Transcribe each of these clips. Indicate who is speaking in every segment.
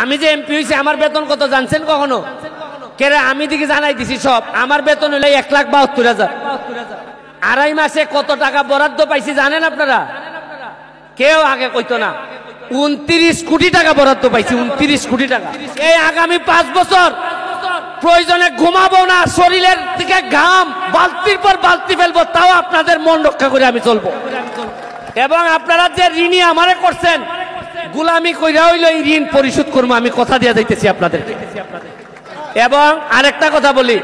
Speaker 1: আমি যে এমপি হইছি আমার বেতন কত জানছেন কখনো? কেরে আমি দিকে জানাই দিছি সব। আমার বেতন হইলে 1,72,000। আড়াই মাসে কত টাকা বরাদ্দ পাইছি জানেন আপনারা? কেউ আগে কইতো না। 29 কোটি টাকা বরাদ্দ পাইছি, 29 কোটি টাকা। এই আগামী 5 বছর প্রয়োজনে ঘুমাবো না, শরীরের থেকে ঘাম বালতির পর বালতি ফেলবো, তাও আপনাদের মন রক্ষা করে আমি চলবো। এবং আপনারা যে ঋণী আমারে করছেন, গুলামি কইরা হইলো এই ঋণ পরিশোধ করবো, আমি কথা দিয়ে যাইতেছি আপনাদের। এবং আরেকটা কথা বলি,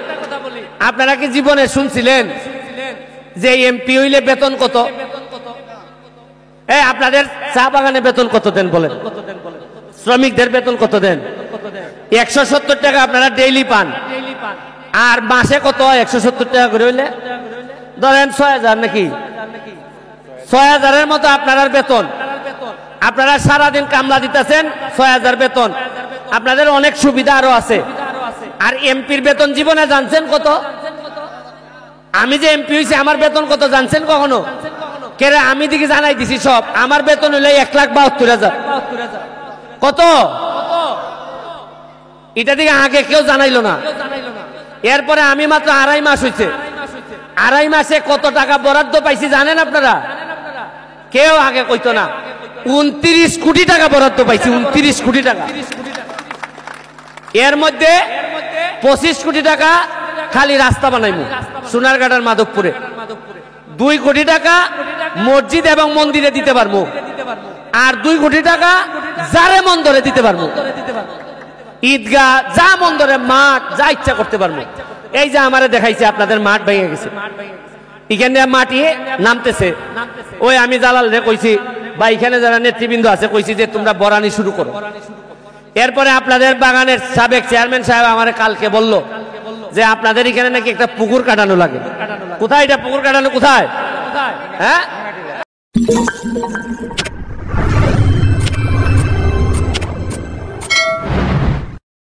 Speaker 1: আপনারা কি জীবনে শুনছিলেন যে এমপি হইলে বেতন কত? আপনাদের চা বাগানে বেতন কত দেন বলেন? শ্রমিকদের বেতন কত দেন? 170 টাকা আপনারা ডেইলি পান। আর মাসে কত? 170 টাকা করে হইলে ধরেন 6,000 নাকি? 6,000-এর মতো আপনার বেতন। আপনারা সারাদিন কামলা দিতেছেন, 6,000 বেতন। আপনাদের অনেক সুবিধা আরো আছে। আর এমপির বেতন জীবনে জানছেন কত? আমি যে এমপি হইছি আমার বেতন কত জানছেন কখনো? কেরে আমি দিকে জানাই দিছি সব। আমার বেতন হইলে 1,72,000। কত? এটা দিকে আগে কেউ জানাইলো না। এরপরে আমি মাত্র আড়াই মাস হইছে। আড়াই মাসে কত টাকা বরাদ্দ পাইছি জানেন আপনারা? কেউ আগে কইতো না। 29 কোটি টাকা বরাদ্দ পাইছি, 29 কোটি টাকা। এর মধ্যে 25 কোটি টাকা খালি রাস্তা বানাইমু সোনারঘাটার মাধবপুরে। 2 কোটি টাকা মসজিদ এবং মন্দিরে দিতে পারবো। আর 2 কোটি টাকা যারে মন্দরে দিতে পারবো। ঈদগাহ, যা মন্দরে, মাঠ, যা ইচ্ছা করতে পারবো। এই যে আমারে দেখাইছে আপনাদের মাঠ ভেঙে গেছে, এখানে মাটি নামতেছে। ওই আমি জালাল রে কইছি, বা এখানে যারা নেতৃবৃন্দ আছে কইছি যে তোমরা বরানি শুরু করো। এরপরে আপনাদের বাগানের সাবেক চেয়ারম্যান সাহেব আমারে কালকে বলল যে আপনাদের এখানে নাকি একটা পুকুর কাটানো লাগে। কোথায় এটা পুকুর কাটানো? কোথায়? হ্যাঁ।